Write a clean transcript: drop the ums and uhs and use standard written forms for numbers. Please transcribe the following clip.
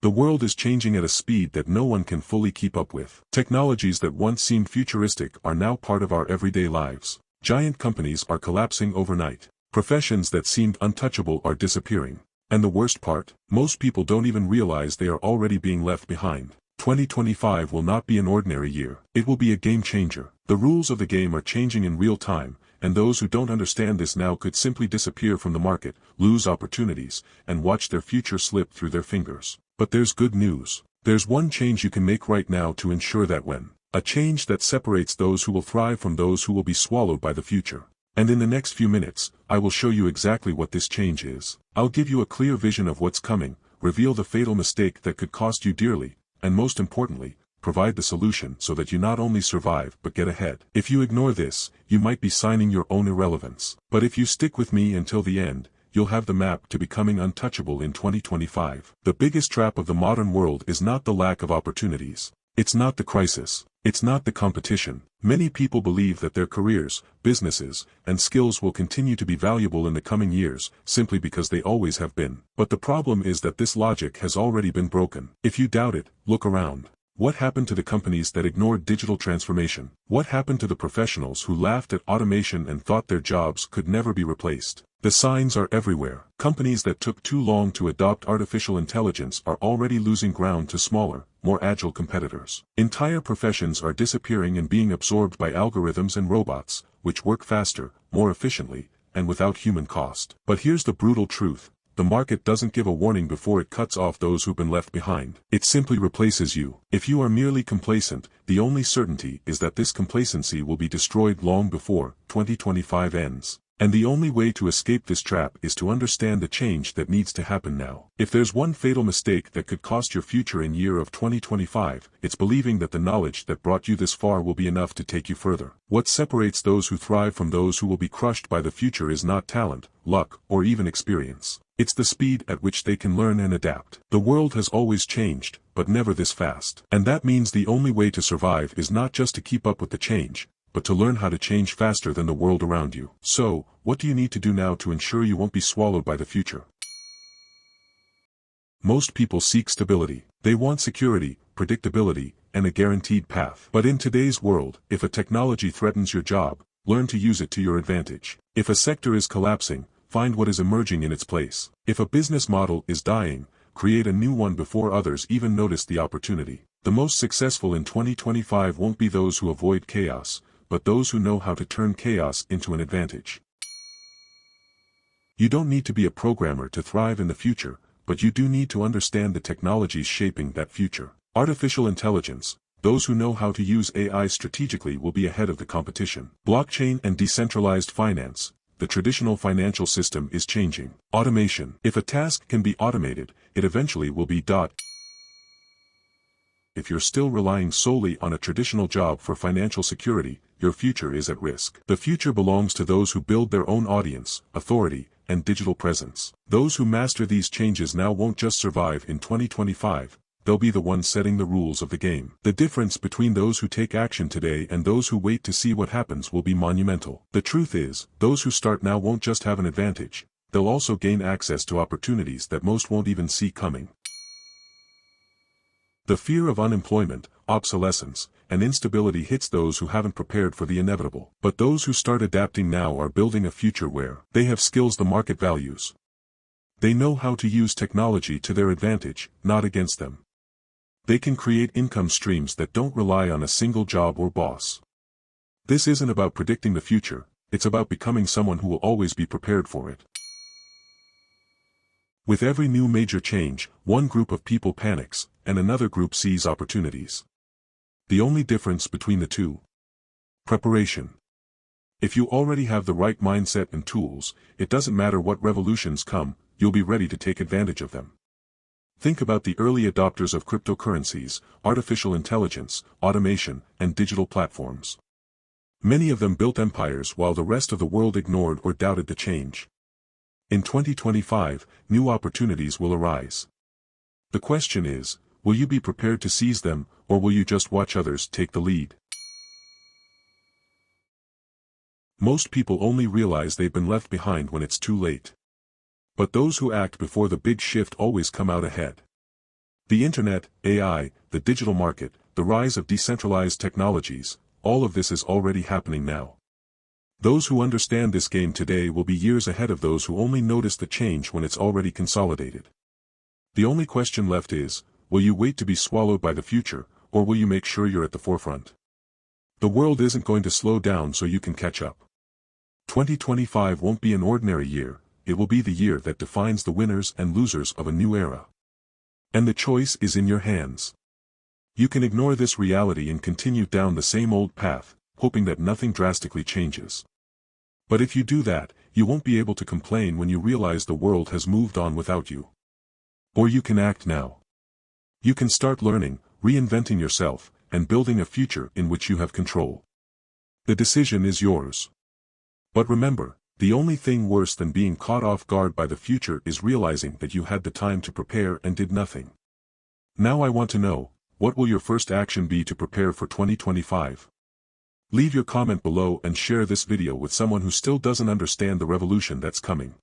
The world is changing at a speed that no one can fully keep up with. Technologies that once seemed futuristic are now part of our everyday lives. Giant companies are collapsing overnight. Professions that seemed untouchable are disappearing. And the worst part, most people don't even realize they are already being left behind. 2025 will not be an ordinary year. It will be a game changer. The rules of the game are changing in real time, and those who don't understand this now could simply disappear from the market, lose opportunities, and watch their future slip through their fingers. But there's good news. There's one change you can make right now to ensure that win. A change that separates those who will thrive from those who will be swallowed by the future. And in the next few minutes, I will show you exactly what this change is. I'll give you a clear vision of what's coming, reveal the fatal mistake that could cost you dearly, and most importantly, provide the solution so that you not only survive but get ahead. If you ignore this, you might be signing your own irrelevance. But if you stick with me until the end, you'll have the map to becoming untouchable in 2025. The biggest trap of the modern world is not the lack of opportunities. It's not the crisis. It's not the competition. Many people believe that their careers, businesses, and skills will continue to be valuable in the coming years, simply because they always have been. But the problem is that this logic has already been broken. If you doubt it, look around. What happened to the companies that ignored digital transformation? What happened to the professionals who laughed at automation and thought their jobs could never be replaced? The signs are everywhere. Companies that took too long to adopt artificial intelligence are already losing ground to smaller, more agile competitors. Entire professions are disappearing and being absorbed by algorithms and robots, which work faster, more efficiently, and without human cost. But here's the brutal truth. The market doesn't give a warning before it cuts off those who've been left behind. It simply replaces you. If you are merely complacent, the only certainty is that this complacency will be destroyed long before 2025 ends. And the only way to escape this trap is to understand the change that needs to happen now. If there's one fatal mistake that could cost your future in year of 2025, it's believing that the knowledge that brought you this far will be enough to take you further. What separates those who thrive from those who will be crushed by the future is not talent, luck, or even experience. It's the speed at which they can learn and adapt. The world has always changed, but never this fast. And that means the only way to survive is not just to keep up with the change, but to learn how to change faster than the world around you. So, what do you need to do now to ensure you won't be swallowed by the future? Most people seek stability. They want security, predictability, and a guaranteed path. But in today's world, if a technology threatens your job, learn to use it to your advantage. If a sector is collapsing, find what is emerging in its place. If a business model is dying, create a new one before others even notice the opportunity. The most successful in 2025 won't be those who avoid chaos, but those who know how to turn chaos into an advantage. You don't need to be a programmer to thrive in the future, but you do need to understand the technologies shaping that future. Artificial intelligence. Those who know how to use AI strategically will be ahead of the competition. Blockchain and decentralized finance. The traditional financial system is changing. Automation. If a task can be automated, it eventually will be. If you're still relying solely on a traditional job for financial security, your future is at risk. The future belongs to those who build their own audience, authority, and digital presence. Those who master these changes now won't just survive in 2025, they'll be the ones setting the rules of the game. The difference between those who take action today and those who wait to see what happens will be monumental. The truth is, those who start now won't just have an advantage, they'll also gain access to opportunities that most won't even see coming. The fear of unemployment, obsolescence, and instability hits those who haven't prepared for the inevitable. But those who start adapting now are building a future where they have skills the market values. They know how to use technology to their advantage, not against them. They can create income streams that don't rely on a single job or boss. This isn't about predicting the future, it's about becoming someone who will always be prepared for it. With every new major change, one group of people panics, and another group sees opportunities. The only difference between the two? Preparation. If you already have the right mindset and tools, it doesn't matter what revolutions come, you'll be ready to take advantage of them. Think about the early adopters of cryptocurrencies, artificial intelligence, automation, and digital platforms. Many of them built empires while the rest of the world ignored or doubted the change. In 2025, new opportunities will arise. The question is, will you be prepared to seize them, or will you just watch others take the lead? Most people only realize they've been left behind when it's too late. But those who act before the big shift always come out ahead. The internet, AI, the digital market, the rise of decentralized technologies, all of this is already happening now. Those who understand this game today will be years ahead of those who only notice the change when it's already consolidated. The only question left is, will you wait to be swallowed by the future, or will you make sure you're at the forefront? The world isn't going to slow down so you can catch up. 2025 won't be an ordinary year, it will be the year that defines the winners and losers of a new era. And the choice is in your hands. You can ignore this reality and continue down the same old path, hoping that nothing drastically changes. But if you do that, you won't be able to complain when you realize the world has moved on without you. Or you can act now. You can start learning, reinventing yourself, and building a future in which you have control. The decision is yours. But remember, the only thing worse than being caught off guard by the future is realizing that you had the time to prepare and did nothing. Now I want to know, what will your first action be to prepare for 2025? Leave your comment below and share this video with someone who still doesn't understand the revolution that's coming.